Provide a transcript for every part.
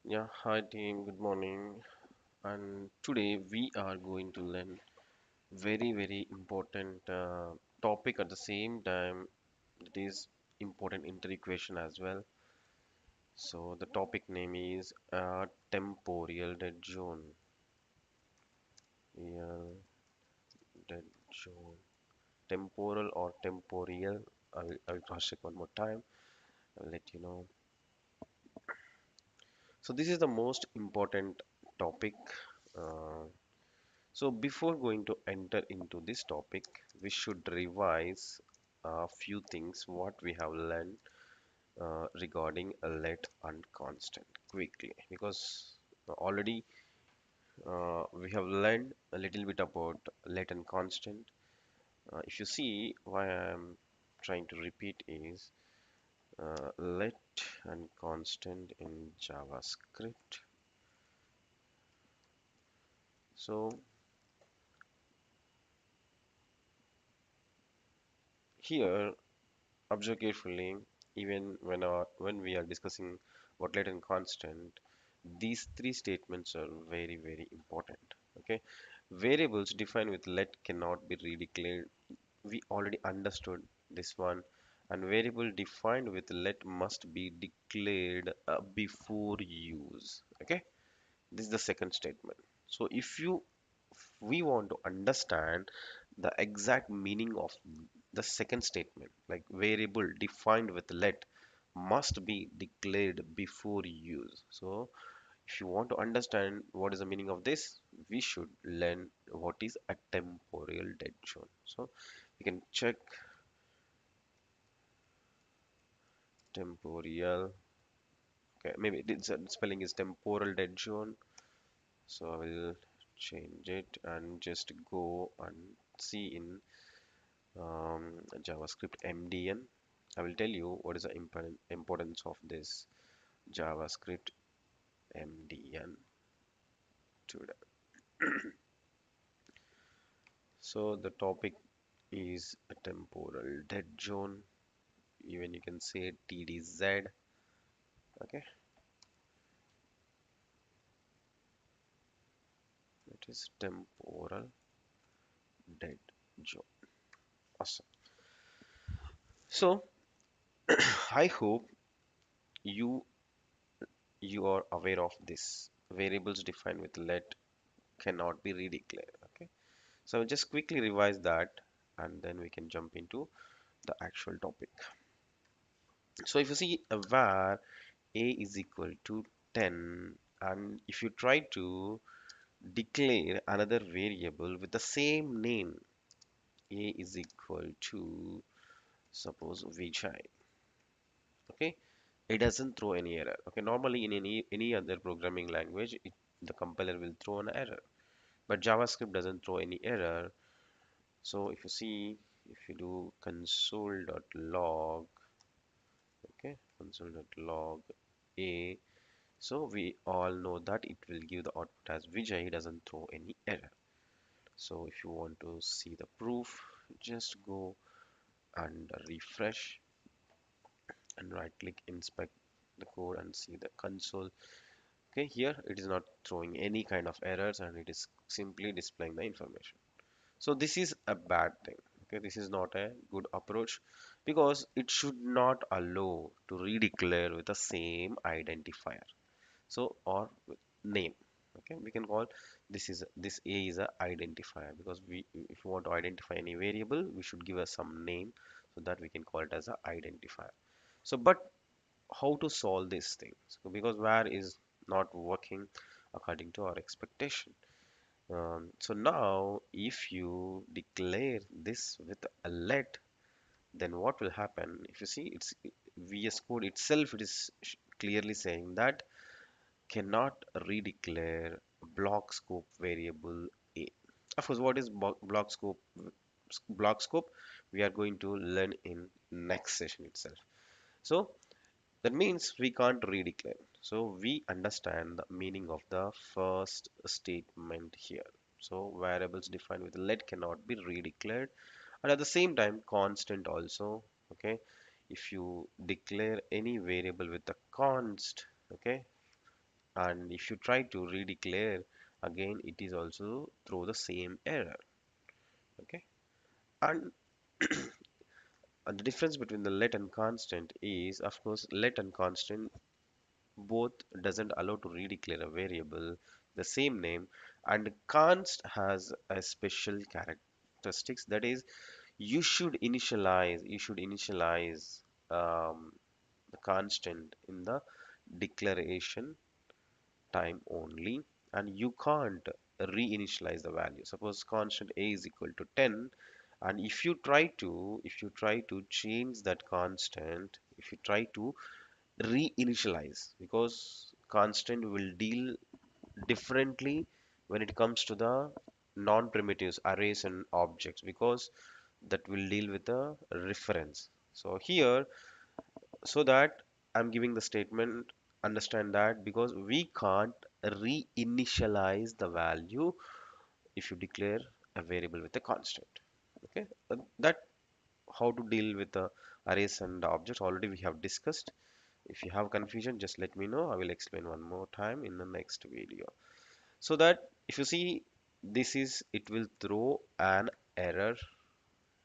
Yeah, hi team, good morning. And today we are going to learn very important topic at the same time. It is important inter-equation as well. So the topic name is temporal dead zone. Yeah, dead zone. Temporal or temporal. I'll cross check one more time. I'll let you know. So this is the most important topic. Uh, So before going to enter into this topic, we should revise a few things what we have learned regarding a let and constant quickly because already we have learned a little bit about let and constant. If you see why I'm trying to repeat is let and constant in JavaScript. So here observe carefully, even when we are discussing what let and constant, these three statements are very important. Okay, variables defined with let cannot be redeclared. We already understood this one, and variable defined with let must be declared before use. Okay, this is the second statement. So if we want to understand the exact meaning of the second statement, like variable defined with let must be declared before use. So if you want to understand what is the meaning of this, we should learn what is a temporal dead zone. So we can check temporal. Okay, maybe spelling is temporal dead zone. So I will change it and just go and see in JavaScript MDN. I will tell you what is the importance of this JavaScript MDN today. So the topic is a temporal dead zone. Even you can say TDZ. Okay, it is temporal dead zone. Awesome. So I hope you you are aware of this. Variables defined with let cannot be redeclared. Okay, so I'll just quickly revise that, and then we can jump into the actual topic. So if you see var a is equal to 10, and if you try to declare another variable with the same name, a is equal to suppose vijay. Okay, it doesn't throw any error. Okay, normally in any other programming language, the compiler will throw an error, but JavaScript doesn't throw any error. So if you see, if you do console.log, okay, console.log a, so we all know that it will give the output as Vijay. It doesn't throw any error. So if you want to see the proof, just go and refresh and right click inspect the code and see the console. Okay, here it is not throwing any kind of errors and it is simply displaying the information. So this is a bad thing. Okay, this is not a good approach because it should not allow to redeclare with the same identifier. So or with name. Okay, we can call this a is a identifier because we if you want to identify any variable, we should give us some name so that we can call it as a identifier. So but how to solve these things? So, because var is not working according to our expectation. So now if you declare this with a let, then what will happen? If you see, it's VS Code itself, it is clearly saying that cannot redeclare block scope variable a. Of course, what is block scope? Block scope we are going to learn in next session itself. So that means we can't redeclare. So we understand the meaning of the first statement here. So variables defined with let cannot be redeclared, and at the same time constant also. Okay, if you declare any variable with a const, okay, and if you try to redeclare again, it is also throw the same error. Okay, and the difference between the let and constant is, of course, let and constant both doesn't allow to redeclare a variable the same name, and const has a special characteristics, that is you should initialize the constant in the declaration time only, and you can't reinitialize the value. Suppose constant a is equal to 10, and if you try to change that constant, if you try to reinitialize, because constant will deal differently when it comes to the non-primitives arrays and objects, because that will deal with the reference. So here, so that I'm giving the statement, understand that, because we can't reinitialize the value if you declare a variable with a constant. Okay, that how to deal with the arrays and the objects already we have discussed. If you have confusion, just let me know. I will explain one more time in the next video. So that if you see, this is, it will throw an error.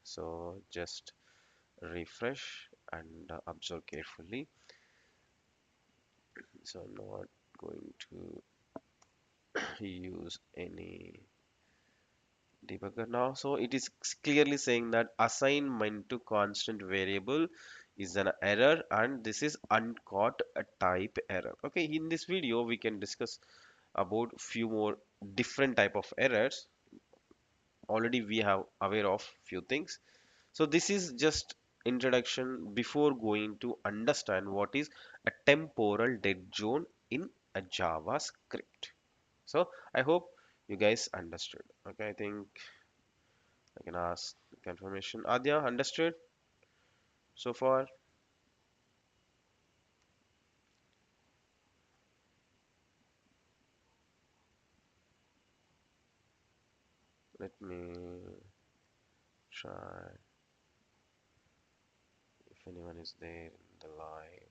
So just refresh and observe carefully. So I'm not going to use any debugger now. So it is clearly saying that assignment to constant variable is an error, and this is uncaught a type error. Okay, in this video we can discuss about few more different type of errors. Already we have aware of few things. So this is just introduction before going to understand what is a temporal dead zone in a JavaScript. So I hope you guys understood. Okay, I think I can ask confirmation. Adya, understood so far? Let me try if anyone is there in the live.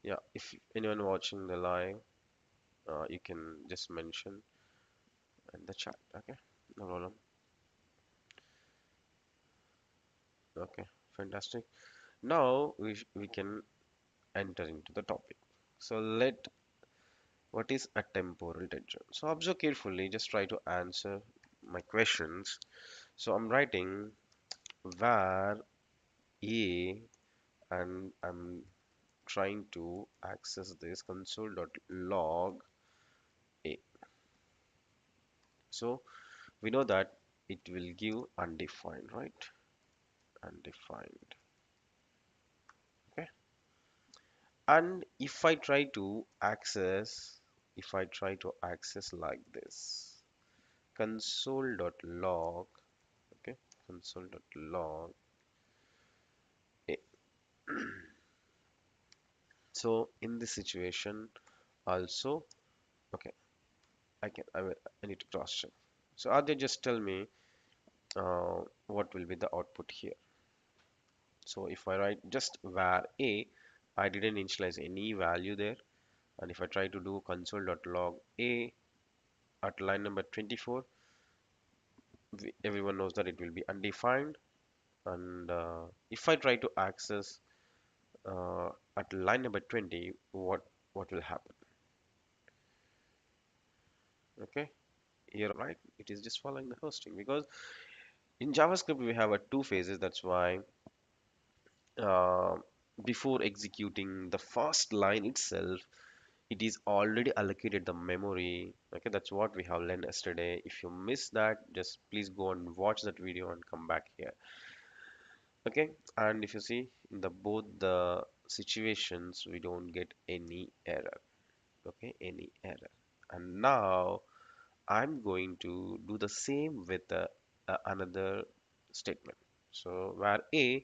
Yeah, if anyone watching the live, you can just mention in the chat. Okay, no problem. Okay, fantastic. Now we can enter into the topic. So what is a temporal tension? So observe carefully, just try to answer my questions. So I'm writing var a, and I'm trying to access this console.log a. So we know that it will give undefined, right? Undefined. Okay. And if I try to access like this, console.log, okay, console.log a. So in this situation also, okay, I need to cross check. So Adya, just tell me what will be the output here. So if I write just var a, I didn't initialize any value there. And if I try to do console.log a at line number 24, everyone knows that it will be undefined. And if I try to access at line number 20, what will happen? Okay, here right, it is just following the hosting, because in JavaScript we have a two phases. That's why uh, before executing the first line itself, it is already allocated the memory. Okay, that's what we have learned yesterday. If you miss that, just please go and watch that video and come back here. Okay, and if you see in the both the situations, we don't get any error. Okay, any error. And now I'm going to do the same with another statement. So where a,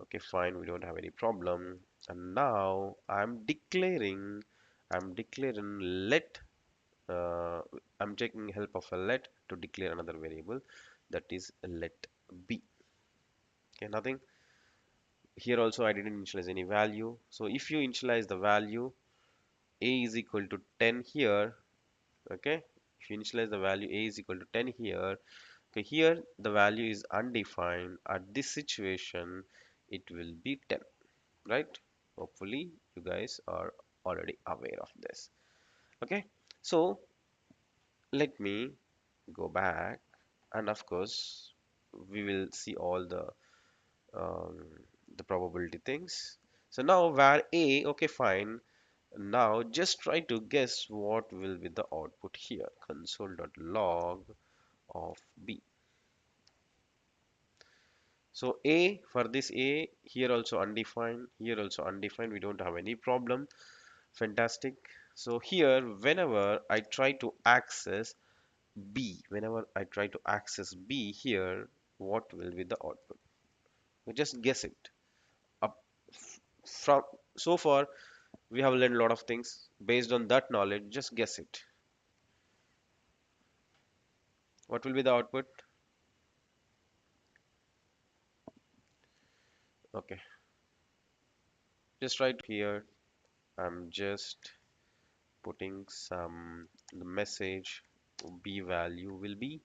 okay, fine, we don't have any problem. And now I'm declaring let, uh, I'm taking help of a let to declare another variable, that is let b. Okay, nothing. Here also I didn't initialize any value. So if you initialize the value a is equal to 10 here, okay, if you initialize the value a is equal to 10 here, okay, here the value is undefined. At this situation it will be 10, right? Hopefully you guys are already aware of this. Okay, so let me go back, and of course we will see all um, the probability things. So now var a, okay, fine. Now just try to guess what will be the output here. Console.log of b. So a, for this a, here also undefined, here also undefined, we don't have any problem. Fantastic. So here whenever I try to access b, whenever I try to access b here, what will be the output? You just guess it. Up from so far we have learned a lot of things. Based on that knowledge, just guess it. What will be the output? Okay, just right here. I'm just putting some the message b value will be.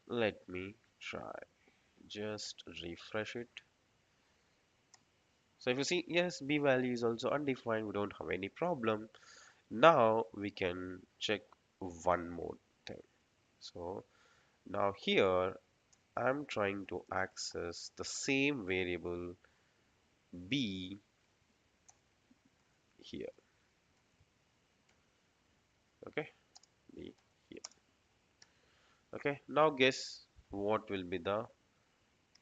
Let me try. Just refresh it. So if you see, yes, b value is also undefined. We don't have any problem. Now we can check one more thing. So now here I'm trying to access the same variable b here. Okay, b here. Okay, now guess what will be the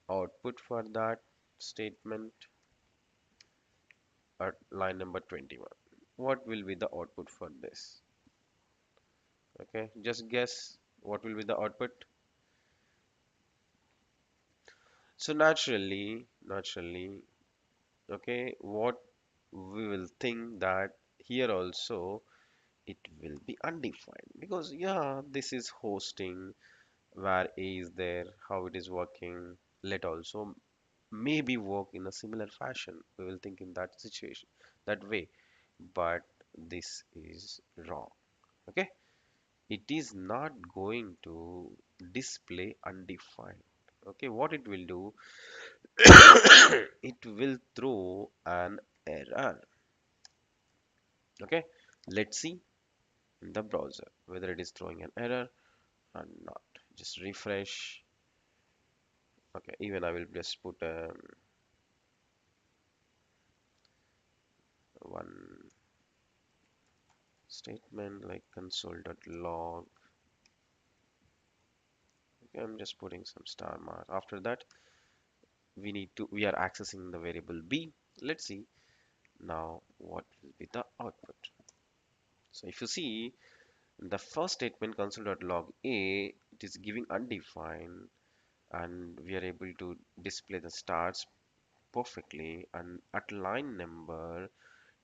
output for that statement at line number 21. What will be the output for this? Okay, just guess what will be the output. So naturally, okay, what we will think that here also it will be undefined, because yeah, this is hosting where a is there, how it is working. Let also maybe work in a similar fashion. We will think in that situation, that way, but this is wrong. Okay, it is not going to display undefined. Okay, what it will do, it will throw an error. Okay, let's see in the browser whether it is throwing an error or not. Just refresh. Okay, even I will just put one statement like console.log. Okay, I'm just putting some star mark. After that, we are accessing the variable b. Let's see now what will be the output. So if you see the first statement console.log a, it is giving undefined, and we are able to display the stars perfectly. And at line number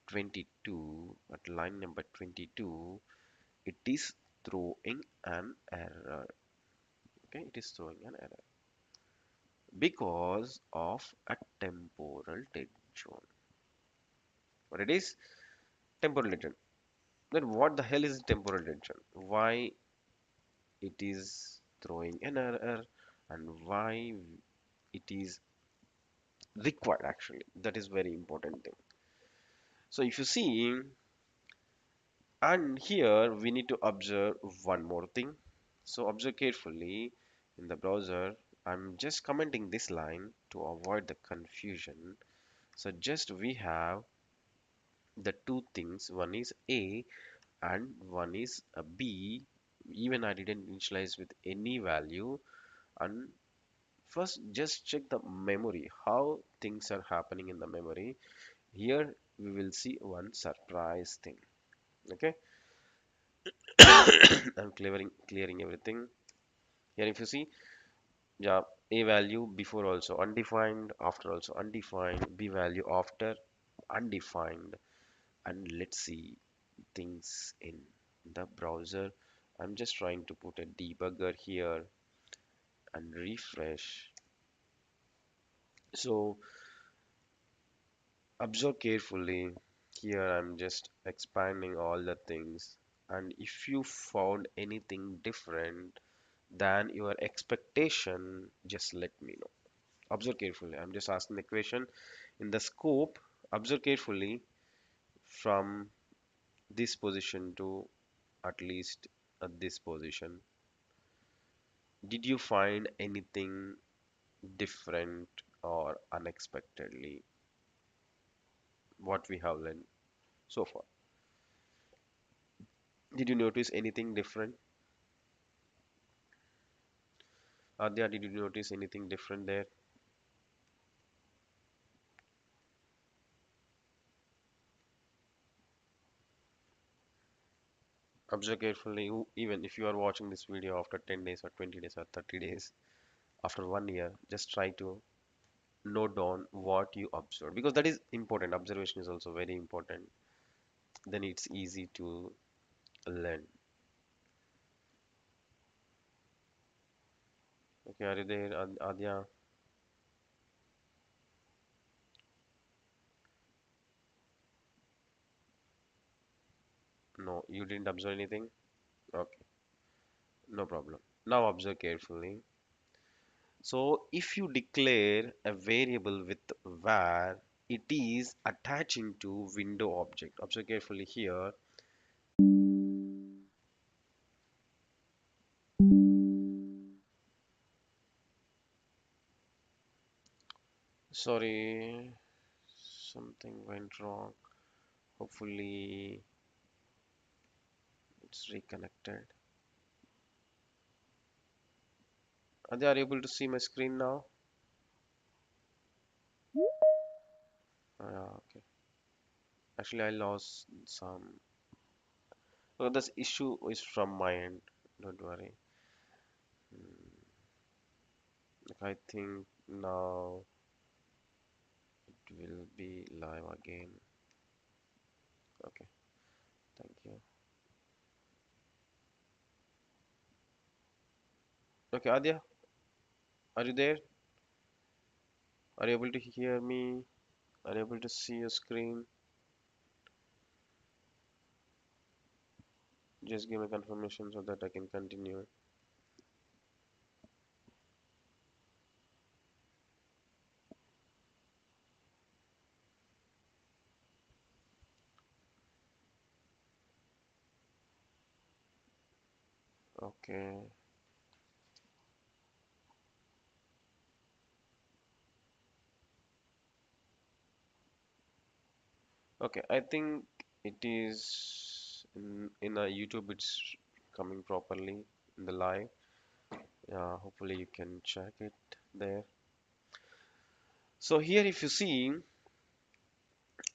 22, it is throwing an error. Okay, it is throwing an error because of a temporal dead zone. What it is? Temporal dead zone. Then what the hell is temporal dead zone? Why it is throwing an error, and why it is required actually? That is very important thing. So if you see, and here we need to observe one more thing. So observe carefully in the browser. I'm just commenting this line to avoid the confusion. So just we have the two things, one is a and one is a b. Even I didn't initialize with any value. And first just check the memory, how things are happening in the memory. Here we will see one surprise thing. Okay, I'm clearing everything. Here if you see, yeah, a value before also undefined, after also undefined, b value after undefined. And let's see things in the browser. I'm just trying to put a debugger here and refresh. So Observe carefully. Here I'm just expanding all the things. And if you found anything different than your expectation, just let me know. Observe carefully. I'm just asking the question in the scope. Observe carefully from this position to at least at this position. Did you find anything different or unexpectedly what we have learned so far? Did you notice anything different? Adya, did you notice anything different there? Observe carefully, even if you are watching this video after 10 days or 20 days or 30 days, after 1 year, just try to note down what you observed because that is important. Observation is also very important. Then it's easy to learn. Okay, are you there, Adya? No, you didn't observe anything? Okay, no problem. Now observe carefully. So if you declare a variable with var, it is attaching to window object. Observe carefully here. Sorry, something went wrong. Hopefully it's reconnected. Are they able to see my screen now? Yeah, okay. Actually, I lost some. Oh, this issue is from my end. Don't worry. Hmm, I think now it will be live again. Okay, thank you. Okay, Adya, are you there? Are you able to hear me? Are you able to see your screen? Just give me confirmation so that I can continue. Okay. Okay, I think it is in a YouTube it's coming properly in the live. Yeah, hopefully you can check it there. So here if you see,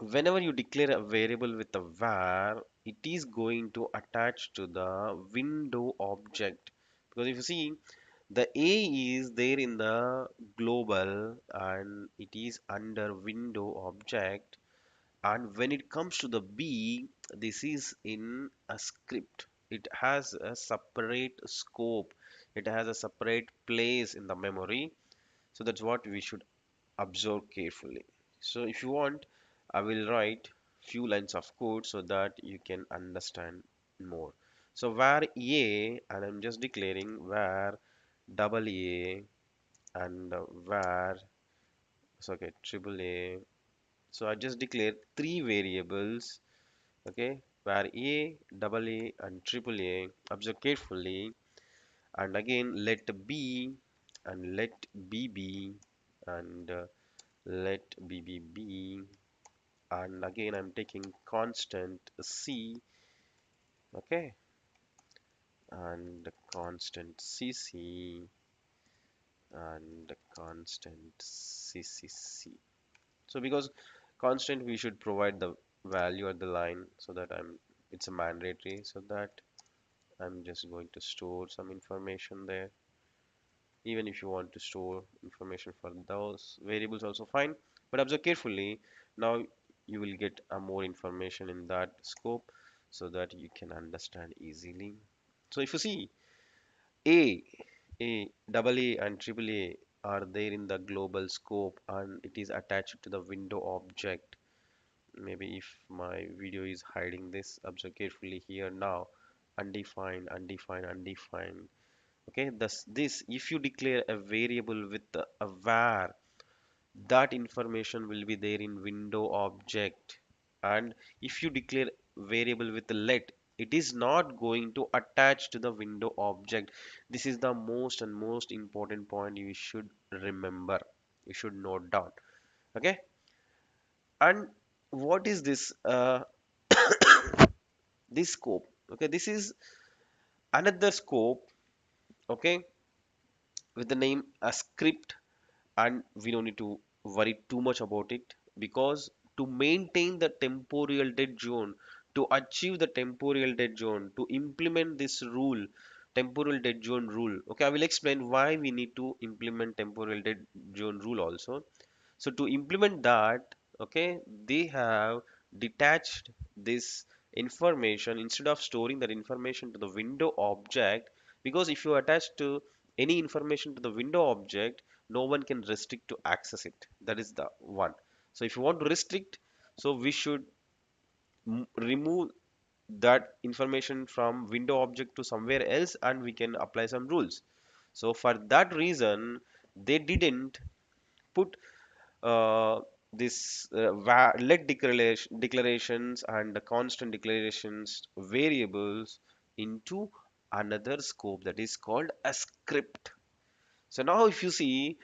whenever you declare a variable with a var, it is going to attach to the window object. Because if you see, the A is there in the global and it is under window object. And when it comes to the B, this is in a script. It has a separate scope. It has a separate place in the memory. So that's what we should observe carefully. So if you want, I will write few lines of code so that you can understand more. So var A, and I'm just declaring var double A and var, so okay, triple A. So I just declare three variables. Okay, where A, double A, and triple A. Observe carefully, and again let B and let BB and let BBB, and again I'm taking constant C, okay, and constant CC and constant CCC. So because constant we should provide the value at the line so that it's a mandatory so that I'm just going to store some information there. Even if you want to store information for those variables also fine. But observe carefully. Now you will get a more information in that scope so that you can understand easily. So if you see A, double A and triple A are there in the global scope and it is attached to the window object. Maybe if my video is hiding this, observe carefully here now. Undefined, undefined, undefined. Okay, thus this if you declare a variable with a var, that information will be there in window object. And if you declare variable with let, it is not going to attach to the window object. This is the most and most important point you should remember, you should note down. Okay, and what is this this scope? Okay, this is another scope, okay, with the name a script. And we don't need to worry too much about it, because to maintain the temporal dead zone, to achieve the temporal dead zone, to implement this rule, temporal dead zone rule, okay, I will explain why we need to implement temporal dead zone rule also. So to implement that, okay, they have detached this information instead of storing that information to the window object. Because if you attach to any information to the window object, no one can restrict to access it. That is the one. So if you want to restrict, so we should remove that information from window object to somewhere else, and we can apply some rules. So for that reason, they didn't put uh, this let declarations and the constant declarations variables into another scope that is called a script. So now if you see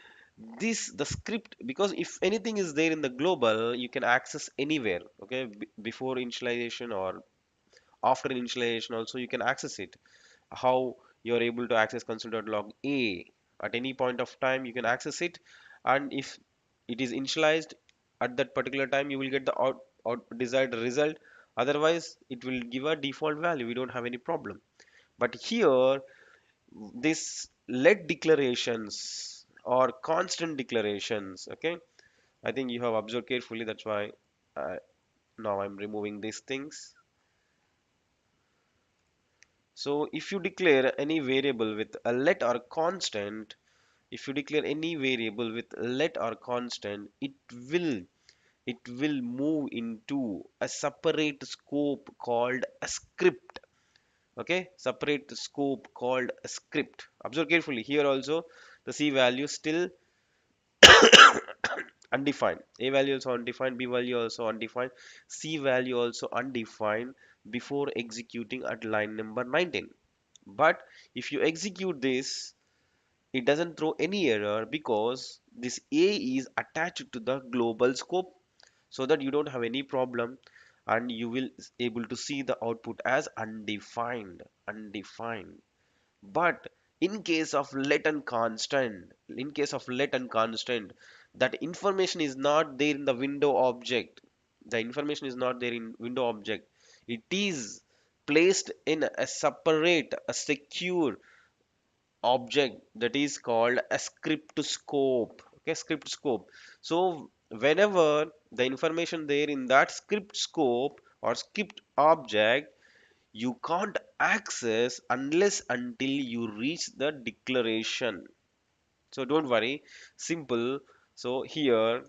this, the script, because if anything is there in the global, you can access anywhere. Okay, before initialization or after initialization also you can access it. How you're able to access console.log a at any point of time, you can access it. And if it is initialized at that particular time, you will get the out desired result. Otherwise it will give a default value, we don't have any problem. But here, this let declarations or constant declarations, okay, I think you have observed carefully, that's why now I'm removing these things. So if you declare any variable with a let or constant, if you declare any variable with let or constant, will it will move into a separate scope called a script. Okay, separate scope called a script. Observe carefully here also, the c value still undefined, a value also undefined, b value also undefined, c value also undefined before executing at line number 19. But if you execute this, it doesn't throw any error because this a is attached to the global scope, so that you don't have any problem, and you will able to see the output as undefined. But in case of let and constant, in case of let and constant, that information is not there in the window object. The information is not there in window object. It is placed in a separate, a secure object that is called a script scope. Okay, script scope. So whenever the information there in that script scope or script object, you can't access unless until you reach the declaration. So don't worry, simple. So here,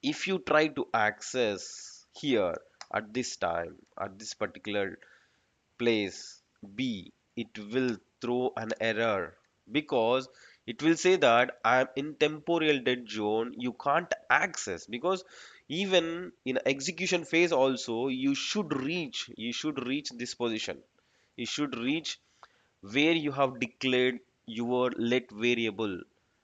if you try to access here at this time, at this particular place B, it will throw an error, because it will say that I'm in temporal dead zone, you can't access. Because even in execution phase also, you should reach this position, you should reach where you have declared your let variable.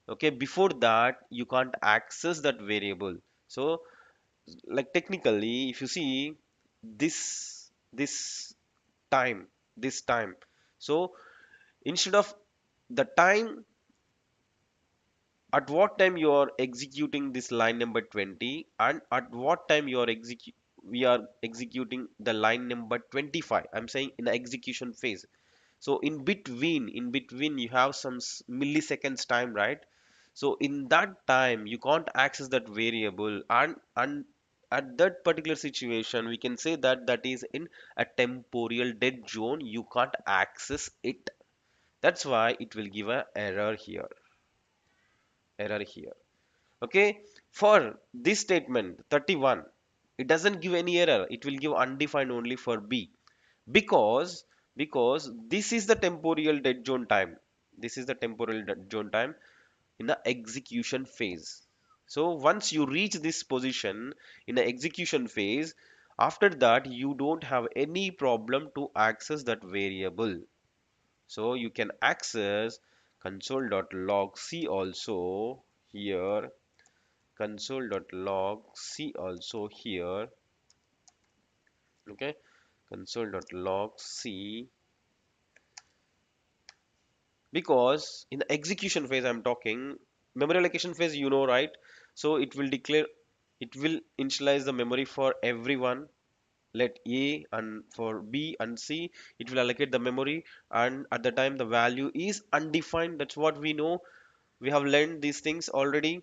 Okay, before that you can't access that variable. So like technically if you see this time, this time, so instead of the time at what time you are executing this line number 20, and at what time you are we are executing the line number 25, I'm saying in the execution phase. So in between you have some milliseconds time, right? So in that time you can't access that variable, and at that particular situation we can say that that is in a temporal dead zone, you can't access it. That's why it will give a error here, error here. Okay, for this statement 31, It doesn't give any error. It will give undefined only for B, because this is the temporal dead zone time. This is the temporal dead zone time in the execution phase. So once you reach this position in the execution phase, after that you don't have any problem to access that variable. So you can access console.log C also here, console.log C also here, okay, console.log C, because in the execution phase I'm talking, memory allocation phase, you know, right? So it will declare, it will initialize the memory for everyone, let A, and for B and C it will allocate the memory, and at the time the value is undefined. That's what we know. We have learned these things already.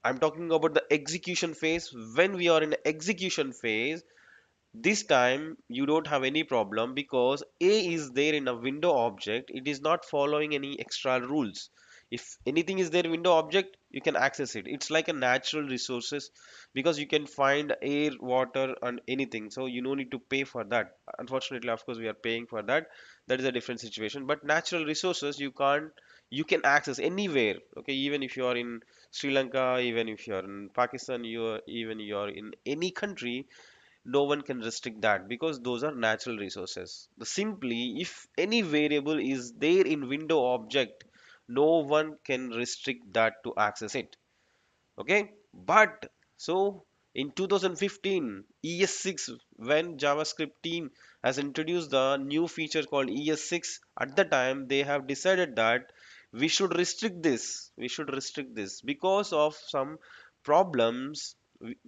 I'm talking about the execution phase. When we are in execution phase, this time you don't have any problem because A is there in a window object. It is not following any extra rules. If anything is there window object, you can access it. It's like a natural resources, because you can find air, water, and anything. So you no need to pay for that. Unfortunately, of course, we are paying for that. That is a different situation. But natural resources you can't. You can access anywhere. Okay, even if you are in Sri Lanka, even if you are in Pakistan, even you are in any country, no one can restrict that because those are natural resources. The simply, if any variable is there in window object, no one can restrict that to access it. Okay, but so in 2015 ES6, when JavaScript team has introduced the new feature called ES6, at the time they have decided that we should restrict this because of some problems.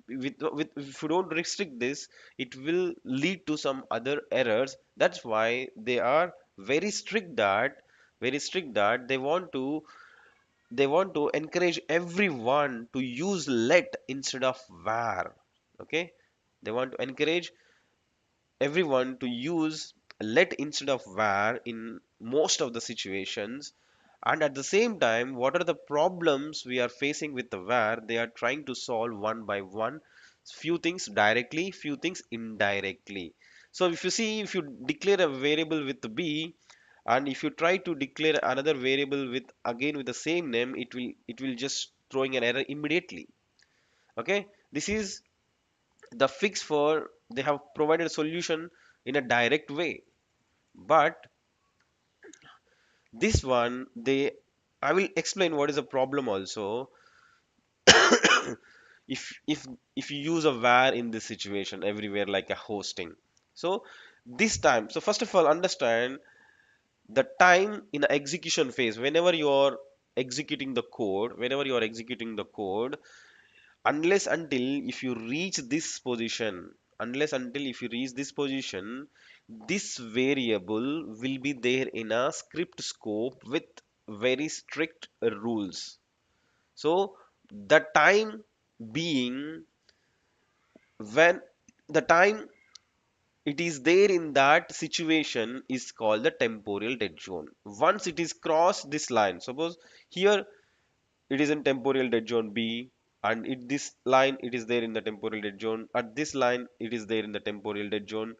With if you don't restrict this, it will lead to some other errors. That's why they are very strict that they want to encourage everyone to use let instead of var. Okay, they want to encourage everyone to use let instead of var in most of the situations. And at the same time, what are the problems we are facing with the var, they are trying to solve one by one, few things directly, few things indirectly. So if you see, if you declare a variable with b, and if you try to declare another variable with again with the same name, it will just throwing an error immediately. Okay, this is the fix for, they have provided a solution in a direct way. But this one, they, I will explain what is the problem also. If you use a var in this situation everywhere like a hosting, so this time, so first of all understand the time in the execution phase. Whenever you are executing the code, whenever you are executing the code, unless until if you reach this position, unless until if you reach this position, this variable will be there in a script scope with very strict rules. So the time being, when the time it is there in that situation is called the temporal dead zone. Once it is crossed this line, suppose here it is in temporal dead zone B, and it this line it is there in the temporal dead zone, at this line it is there in the temporal dead zone.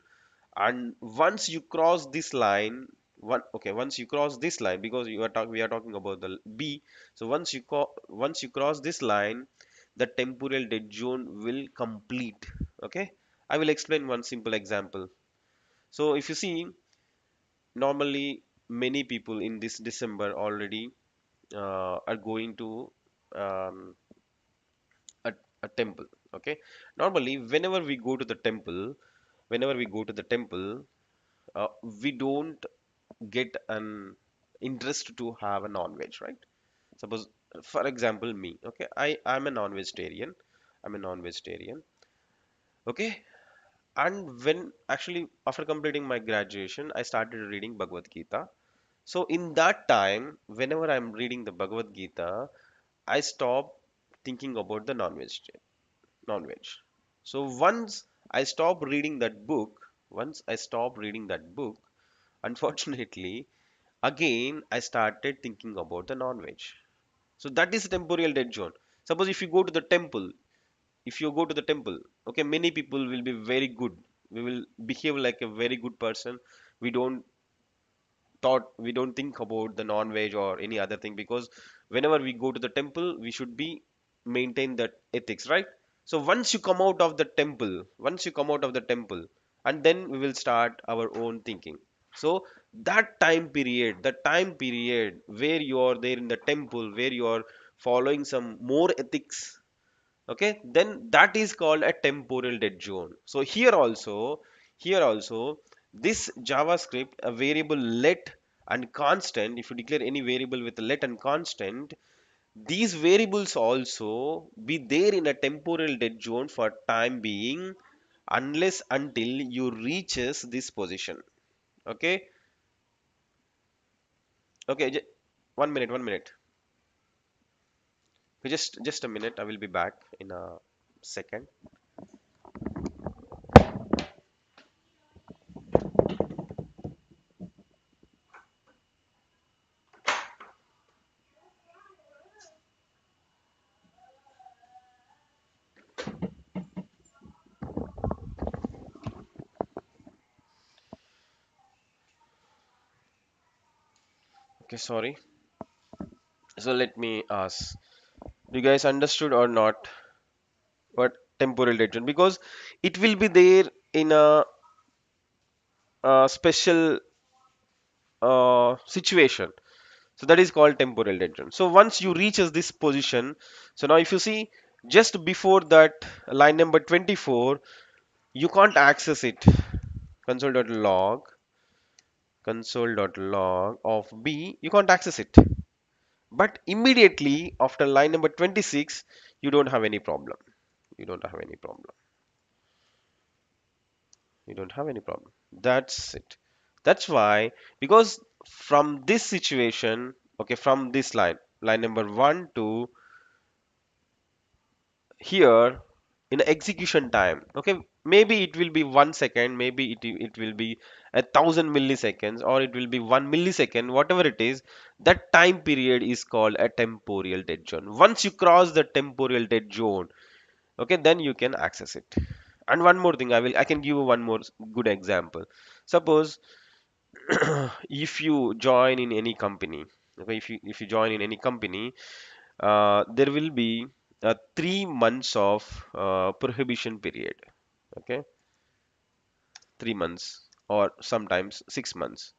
And once you cross this line, once you cross this line, because we are talking about the B, so once you cross this line, the temporal dead zone will complete. Okay, I will explain one simple example. So if you see, normally many people in this December already are going to um, a, a temple. Okay, normally whenever we go to the temple, we don't get an interest to have a non-veg, right? Suppose, for example, me. Okay, I'm a non-vegetarian. I'm a non-vegetarian. Okay, and when actually after completing my graduation, I started reading Bhagavad Gita. So in that time, whenever I'm reading the Bhagavad Gita, I stop thinking about the non-veg. So once I stop reading that book, unfortunately, again I started thinking about the non-veg. So that is temporal dead zone. Suppose if you go to the temple, if you go to the temple, okay, many people will be very good, we will behave like a very good person. We don't we don't think about the non-veg or any other thing, because whenever we go to the temple we should be maintain that ethics, right? So once you come out of the temple, once you come out of the temple, and then we will start our own thinking. So that time period, the time period where you are there in the temple, where you are following some more ethics, okay, then that is called a temporal dead zone. So here also this JavaScript, a variable let and constant, if you declare any variable with let and constant, these variables also be there in a temporal dead zone for time being, unless until you reaches this position. Okay, okay, 1 minute. Just a minute, I will be back in a second. Okay, sorry. So let me ask, you guys understood or not what temporal detention? Because it will be there in a special situation. So that is called temporal detention. So once you reaches this position, so now if you see just before that line number 24, you can't access it. Console.log, console.log of B, you can't access it. But immediately after line number 26, you don't have any problem. You don't have any problem. You don't have any problem. That's it. That's why, because from this situation, okay, from this line number 1 to here, in execution time, okay, maybe it will be 1 second, maybe it will be 1,000 milliseconds, or it will be 1 millisecond, whatever it is. That time period is called a temporal dead zone. Once you cross the temporal dead zone, okay, then you can access it. And one more thing, I can give you one more good example. Suppose if you join in any company, okay, if you join in any company, there will be 3 months of prohibition period, okay, 3 months or sometimes 6 months.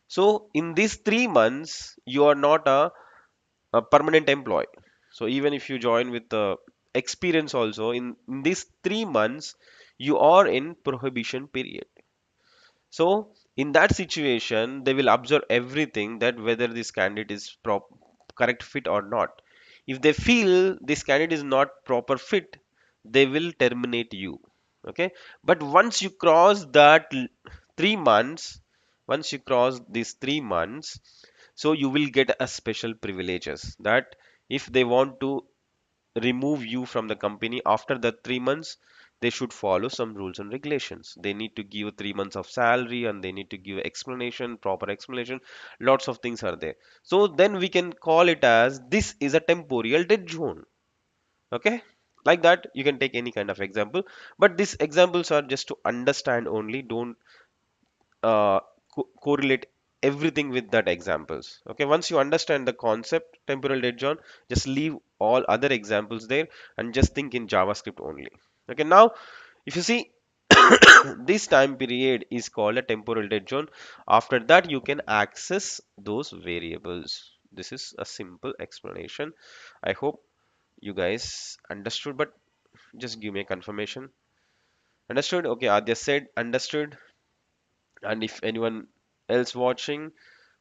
So in these 3 months you are not a permanent employee. So even if you join with the experience also, in these 3 months you are in prohibition period. So in that situation, they will observe everything, that whether this candidate is correct fit or not. If they feel this candidate is not proper fit, they will terminate you. Okay. But once you cross that 3 months, once you cross these 3 months, so you will get a special privileges, that if they want to remove you from the company after the 3 months, they should follow some rules and regulations. They need to give 3 months of salary, and they need to give explanation, proper explanation. Lots of things are there. So then we can call it as this is a temporal dead zone. Okay, like that you can take any kind of example, but these examples are just to understand only. Don't uh, correlate everything with that examples. Okay, once you understand the concept temporal dead zone, just leave all other examples there and just think in JavaScript only. Okay, now if you see this time period is called a temporal dead zone. After that you can access those variables. This is a simple explanation. I hope you guys understood, but just give me a confirmation. Understood? Okay, Adya said understood. And if anyone else watching,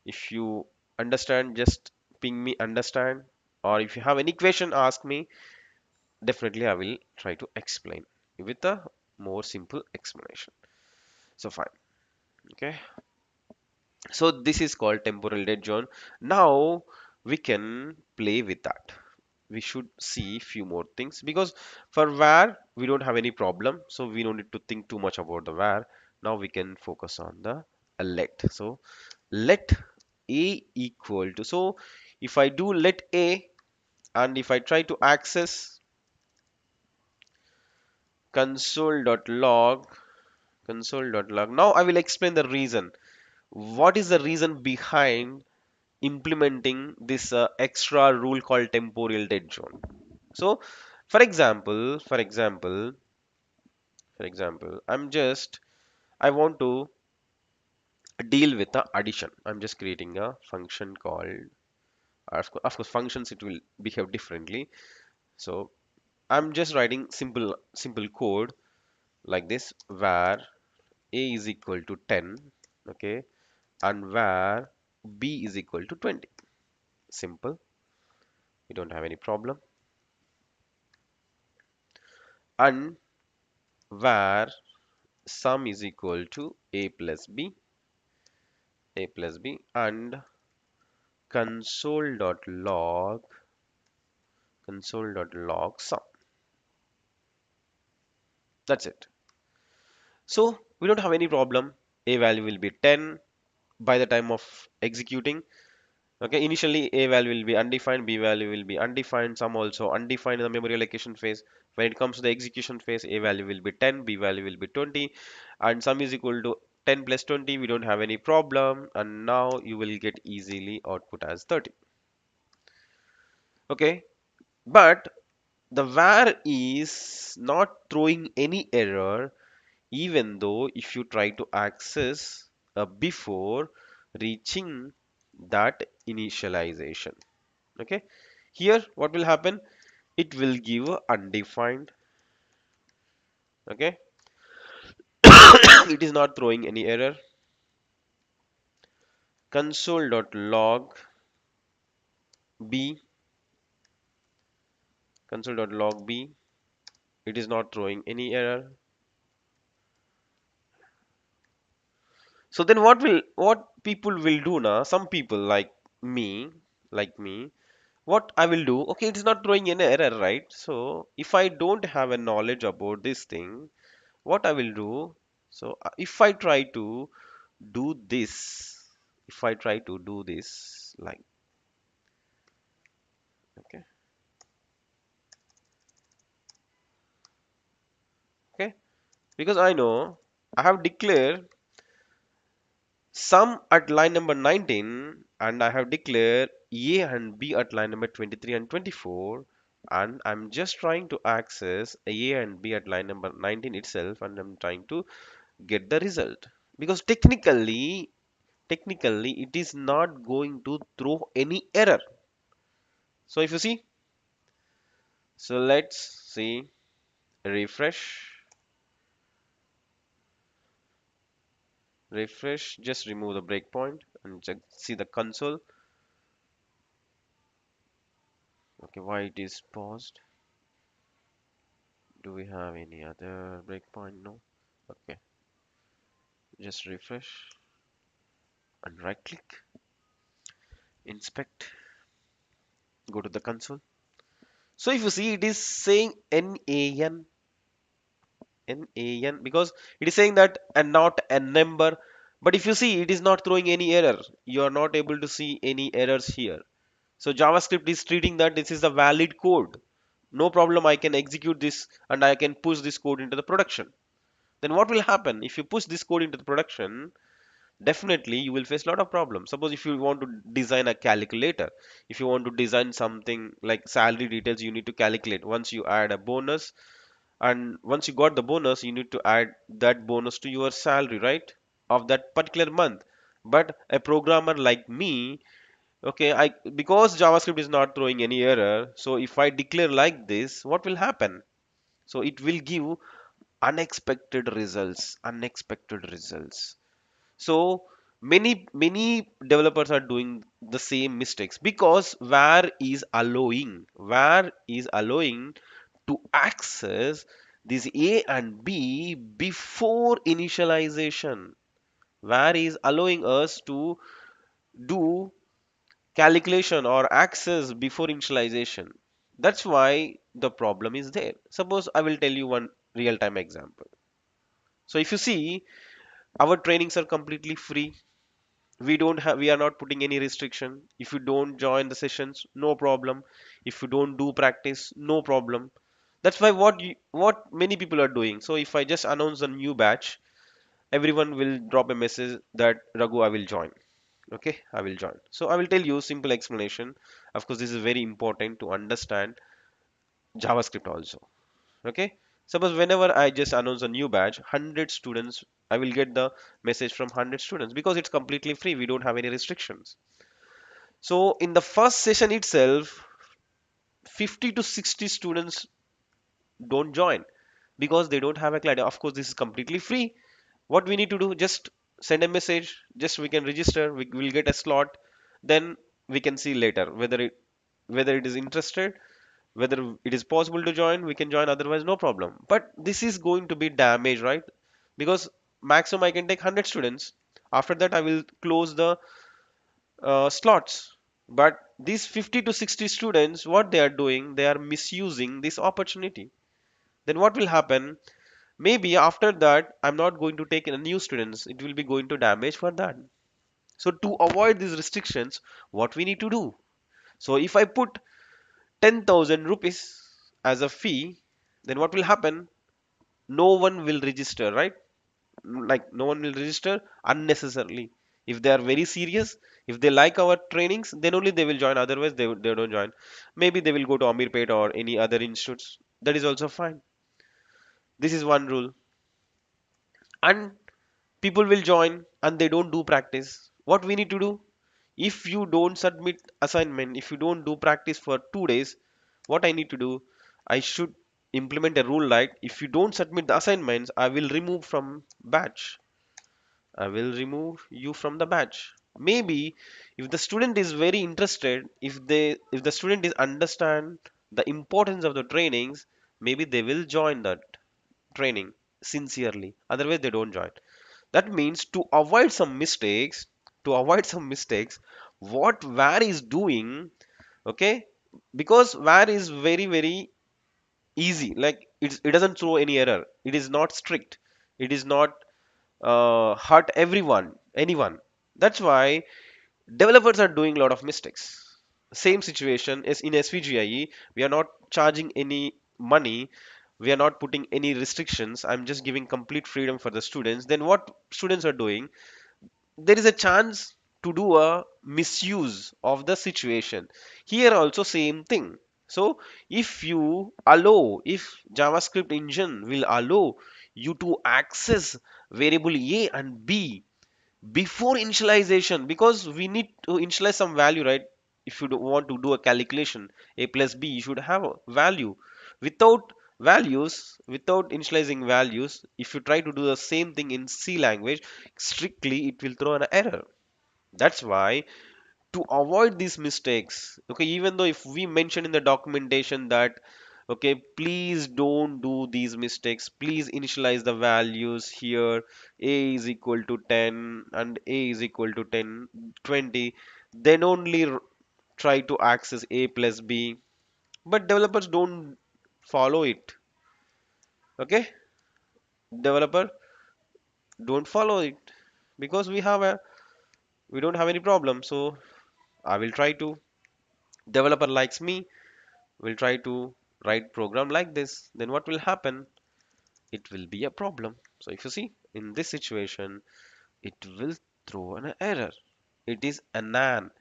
if you understand, just ping me understand, or if you have any question, ask me. Definitely I will try to explain with a more simple explanation. So fine. Okay, so this is called temporal dead zone. Now we can play with that. We should see few more things, because for var we don't have any problem, so we don't need to think too much about the var. Now we can focus on the let. So let a equal to, so if I do let a, and if I try to access console.log, console.log. Now I will explain the reason. What is the reason behind implementing this extra rule called temporal dead zone? So, for example, I want to deal with the addition. I'm just creating a function called, of course, functions it will behave differently. So I'm just writing simple code like this, where a is equal to 10, okay, and where b is equal to 20. Simple, we don't have any problem. And where sum is equal to a plus b, and console.log sum. That's it. So we don't have any problem. A value will be 10 by the time of executing. Okay, initially a value will be undefined, b value will be undefined, some also undefined in the memory allocation phase. When it comes to the execution phase, a value will be 10, b value will be 20, and sum is equal to 10 plus 20. We don't have any problem, and now you will get easily output as 30. Okay, but the var is not throwing any error, even though if you try to access before reaching that initialization. Okay, here what will happen, it will give undefined. Okay, it is not throwing any error. Console.log b, console.log b, it is not throwing any error. So then what people will do now, some people me like me, what I will do, okay, it is not throwing any error, right? So if I don't have a knowledge about this thing, what I will do, so if I try to do this, if I try to do this like, okay, okay, because I know I have declared sum at line number 19, and I have declared A and B at line number 23 and 24, and I'm just trying to access A and B at line number 19 itself, and I'm trying to get the result, because technically it is not going to throw any error. So if you see, so let's see, refresh, just remove the breakpoint and just see the console. Okay, why it is paused? Do we have any other breakpoint? No. Okay, just refresh and right click, inspect, go to the console. So if you see, it is saying NaN because it is saying that and not a number. But if you see, it is not throwing any error. You are not able to see any errors here. So JavaScript is treating that this is a valid code. No problem, I can execute this and I can push this code into the production. Then what will happen if you push this code into the production? Definitely you will face a lot of problems. Suppose if you want to design a calculator, if you want to design something like salary details, you need to calculate. Once you add a bonus, and once you got the bonus, you need to add that bonus to your salary, right, of that particular month. But a programmer like me, okay, I, because JavaScript is not throwing any error, so if I declare like this, what will happen? So it will give unexpected results. So many developers are doing the same mistakes, because where is allowing to access this A and B before initialization. Where is allowing us to do calculation or access before initialization. That's why the problem is there. Suppose I will tell you one real-time example. So if you see, our trainings are completely free. We are not putting any restriction. If you don't join the sessions, no problem. If you don't do practice, no problem. That's why what many people are doing. So if I just announce a new batch, everyone will drop a message that Raghu, I will join. Okay, I will join. So I will tell you simple explanation. Of course, this is very important to understand JavaScript also. Okay, suppose whenever I just announce a new batch, 100 students, I will get the message from 100 students because it's completely free. We don't have any restrictions. So in the first session itself, 50 to 60 students don't join because they don't have a client. Of course, this is completely free. What we need to do, just send a message, just we can register, we will get a slot, then we can see later whether it is interested, whether it is possible to join, we can join, otherwise no problem. But this is going to be damage, right? Because maximum I can take 100 students. After that I will close the slots. But these 50 to 60 students, what they are doing, they are misusing this opportunity. Then what will happen? Maybe after that, I'm not going to take in new students. It will be going to damage for that. So to avoid these restrictions, what we need to do? So if I put 10,000 rupees as a fee, then what will happen? No one will register, right? Like no one will register unnecessarily. If they are very serious, if they like our trainings, then only they will join. Otherwise, they don't join. Maybe they will go to Amirpet or any other institutes. That is also fine. This is one rule. And people will join and they don't do practice. What we need to do? If you don't submit assignment, if you don't do practice for 2 days, what I need to do? I should implement a rule like if you don't submit the assignments, I will remove from batch. I will remove you from the batch. Maybe if the student is very interested, if the student is understand the importance of the trainings, maybe they will join that training sincerely. Otherwise, they don't join. That means to avoid some mistakes, what var is doing, okay? Because var is very, very easy. Like it doesn't throw any error. It is not strict. It is not hurt anyone. That's why developers are doing a lot of mistakes. Same situation is in SVGIE. We are not charging any money. We are not putting any restrictions. I'm just giving complete freedom for the students. Then what students are doing? There is a chance to do a misuse of the situation. Here also same thing. So if JavaScript engine will allow you to access variable A and B before initialization, because we need to initialize some value, right? If you want to do a calculation, A plus B, you should have a value. Without initializing values, if you try to do the same thing in C language, strictly it will throw an error. That's why, to avoid these mistakes, okay, even though if we mention in the documentation that, okay, please don't do these mistakes, please initialize the values here, a is equal to 10 and a is equal to 10 20, then only try to access a plus b. But developers don't follow it. Okay, developer don't follow it because we don't have any problem. So I will try to, developer likes me will try to write program like this, then what will happen? It will be a problem. So if you see in this situation, it will throw an error. It is a nan.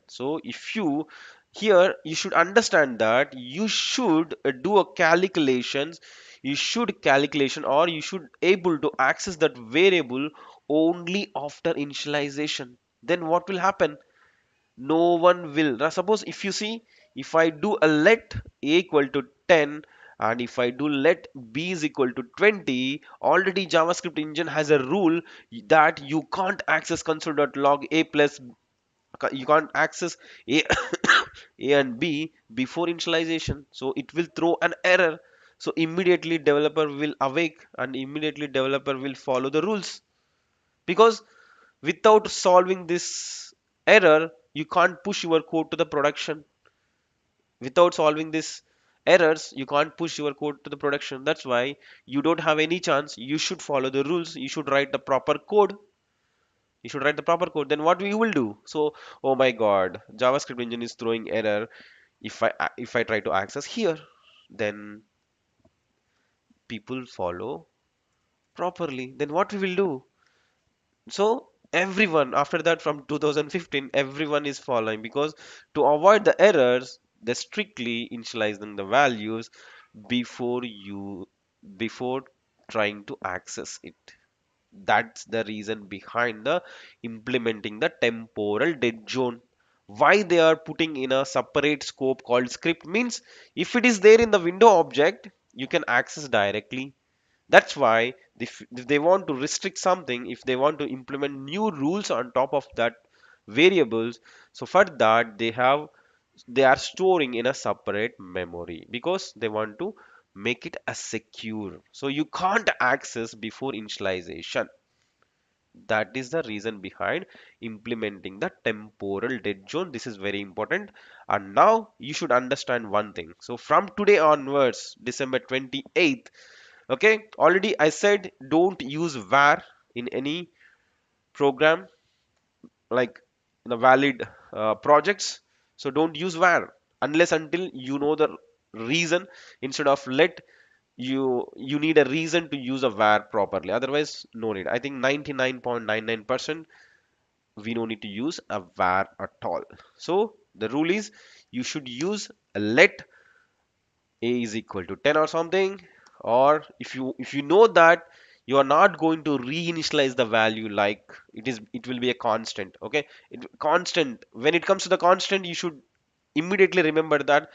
So if you, here you should understand that you should do a calculations, you should calculation or you should able to access that variable only after initialization. Then what will happen? No one will. Now suppose if you see, if I do a let a equal to 10 and if I do let b is equal to 20, already JavaScript engine has a rule that you can't access console.log a plus, you can't access a, a and b before initialization, so it will throw an error. So immediately developer will awake and immediately developer will follow the rules, because without solving this error you can't push your code to the production. Without solving this errors you can't push your code to the production. That's why you don't have any chance. You should follow the rules, you should write the proper code, you should write the proper code. Then what you will do? So oh my god, JavaScript engine is throwing error if I try to access here. then people follow properly. Then what we will do? So everyone after that from 2015, everyone is following because to avoid the errors, they strictly initializing the values before you before trying to access it. That's the reason behind the implementing the temporal dead zone. Why they are putting in a separate scope called script means if it is there in the window object, you can access directly. That's why if they want to restrict something, if they want to implement new rules on top of that variables, so for that they are storing in a separate memory because they want to make it as secure. So you can't access before initialization. That is the reason behind implementing the temporal dead zone. This is very important. And now you should understand one thing. So from today onwards, December 28th, okay, already I said don't use var in any program like in a valid projects. So don't use var unless until you know the reason. Instead of let, you need a reason to use a var properly, otherwise no need. I think 99.99% we don't need to use a var at all. So the rule is you should use a let a is equal to 10 or something, or if you know that you are not going to reinitialize the value, like it will be a constant. Okay, constant, when it comes to the constant, you should immediately remember that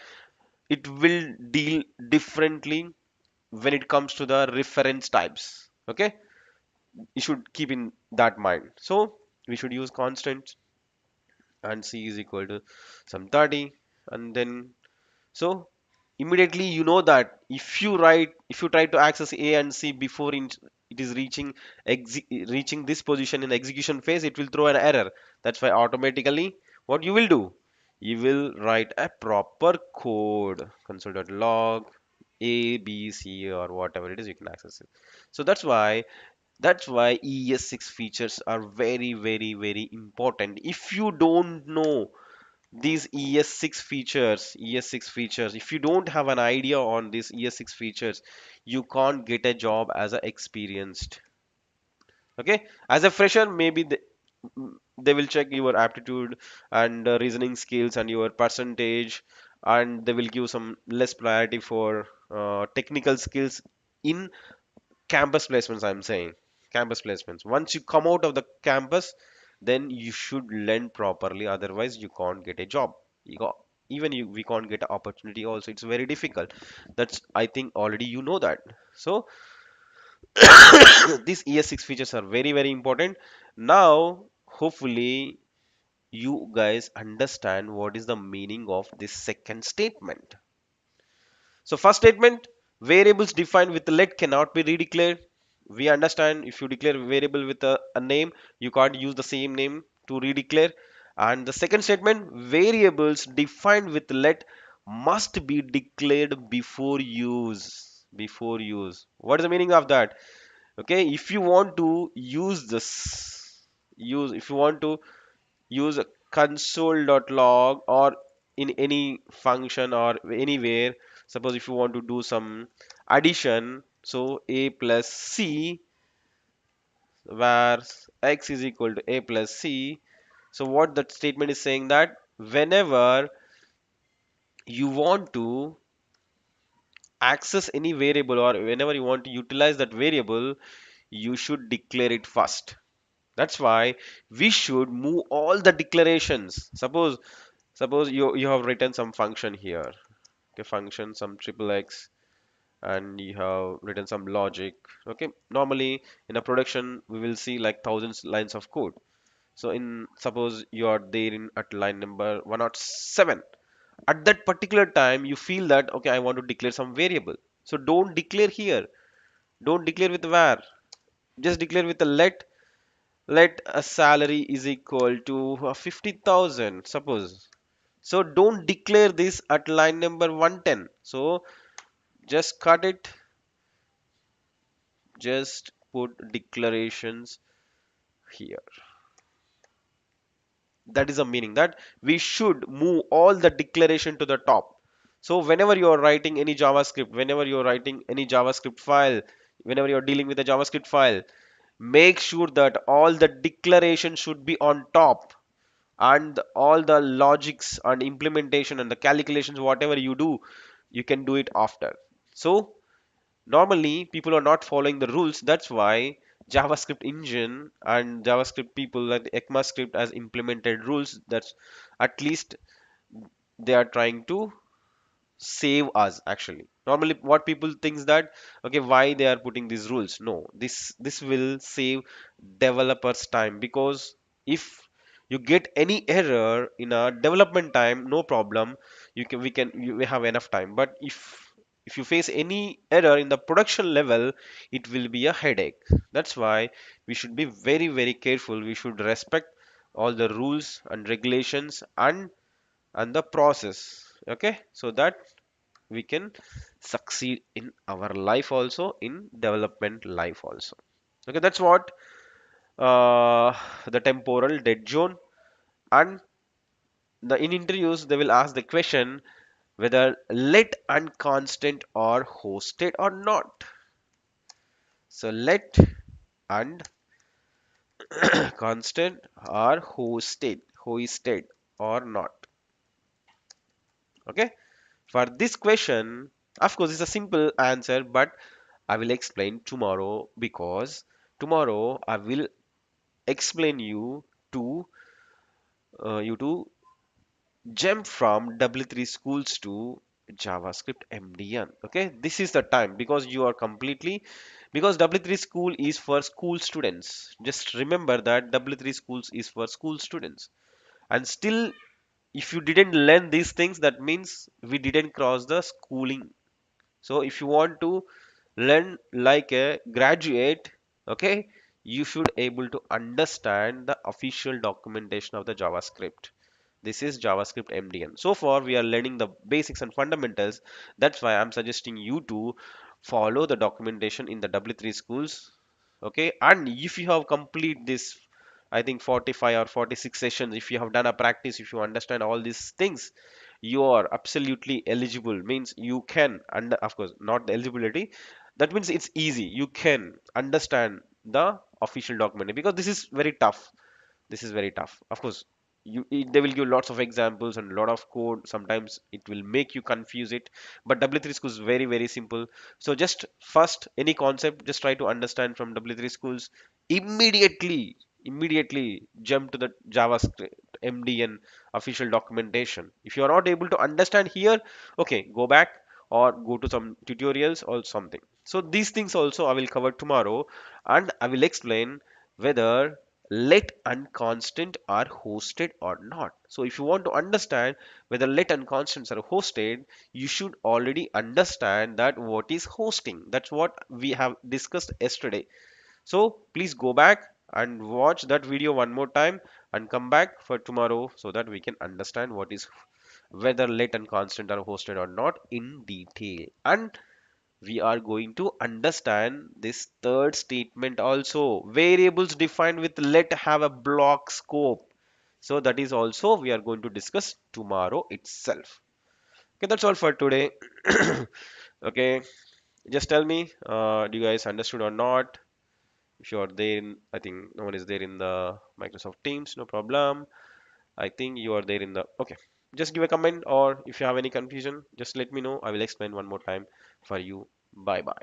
it will deal differently when it comes to the reference types. Okay, you should keep in that mind. So we should use constants, and c is equal to some 30, and then so immediately you know that if you try to access a and c before it is reaching this position in execution phase, it will throw an error. That's why automatically what you will do, you will write a proper code, console.log a b c or whatever it is, you can access it. So that's why ES6 features are very very very important. If you don't know these ES6 features, if you don't have an idea on these ES6 features, you can't get a job as a experienced. Okay, as a fresher, maybe they will check your aptitude and reasoning skills and your percentage, and they will give some less priority for technical skills in campus placements. I'm saying campus placements. Once you come out of the campus, then you should learn properly, otherwise you can't get a job. you got, even we can't get an opportunity also, it's very difficult. That's, I think already you know that. So these ES6 features are very very important. Now hopefully you guys understand what is the meaning of this second statement. So first statement, variables defined with let cannot be redeclared. We understand if you declare variable with a name, you can't use the same name to redeclare. And the second statement, variables defined with let must be declared before use. Before use. What is the meaning of that? Okay, if you want to use this, if you want to use a console.log or in any function or anywhere, suppose if you want to do some addition, so a plus c, where x is equal to a plus c. So what that statement is saying, that whenever you want to access any variable or whenever you want to utilize that variable, you should declare it first. That's why we should move all the declarations. Suppose you have written some function here, okay, function some triple x, and you have written some logic. Okay, normally in a production we will see like thousands lines of code. So in suppose you are there in at line number 107, at that particular time you feel that okay, I want to declare some variable. So don't declare here, don't declare with var, just declare with a let a salary is equal to 50,000 suppose. So don't declare this at line number 110. So just cut it, just put declarations here. That is the meaning, that we should move all the declaration to the top. So whenever you are writing any JavaScript, whenever you're writing any JavaScript file, whenever you're dealing with a JavaScript file, make sure that all the declarations should be on top, and all the logics and implementation and the calculations, whatever you do, you can do it after. So normally people are not following the rules. That's why JavaScript engine and JavaScript people like the ECMAScript has implemented rules. That's at least they are trying to save us. Actually, normally what people thinks that, okay, why they are putting these rules? No, this will save developers time, because if you get any error in a development time, no problem, we have enough time. But if you face any error in the production level, it will be a headache. That's why we should be very careful. We should respect all the rules and regulations and the process, okay, so that we can succeed in our life also, in development life also. Okay, that's what the temporal dead zone. And in interviews they will ask the question whether let and constant are hosted or not. So let and constant are hosted or not. Okay, for this question, of course it's a simple answer, but I will explain tomorrow, because tomorrow I will explain to you to jump from W3 schools to JavaScript MDN. Okay, this is the time, because you are completely, because W3 school is for school students. Just remember that W3 schools is for school students. And still, if you didn't learn these things, that means we didn't cross the schooling. So if you want to learn like a graduate, okay, you should able to understand the official documentation of the JavaScript. This is JavaScript MDN. So far we are learning the basics and fundamentals. That's why I'm suggesting you to follow the documentation in the W3 schools. Okay, and if you have complete this, I think 45 or 46 sessions, if you have done a practice, if you understand all these things, you are absolutely eligible. Means you can, and of course not the eligibility, that means it's easy, you can understand the official document, because this is very tough. This is very tough, of course. They will give lots of examples and a lot of code. Sometimes it will make you confuse it, but W3 schools is very simple. So just first, any concept, just try to understand from W3 schools. Immediately jump to the JavaScript MDN official documentation. If you are not able to understand here, okay, go back or go to some tutorials or something. So these things also I will cover tomorrow, and I will explain whether let and constant are hosted or not. So if you want to understand whether let and constants are hosted, you should already understand that what is hosting. That's what we have discussed yesterday. So please go back and watch that video one more time and come back for tomorrow, so that we can understand what is whether let and constant are hosted or not in detail. And we are going to understand this third statement also. Variables defined with let have a block scope. So that is also we are going to discuss tomorrow itself. Okay, that's all for today. Okay, just tell me, do you guys understood or not? If you are there in, I think no one is there in the Microsoft Teams, no problem. I think you are there in the, okay. Just give a comment, or if you have any confusion, just let me know. I will explain one more time for you. Bye bye.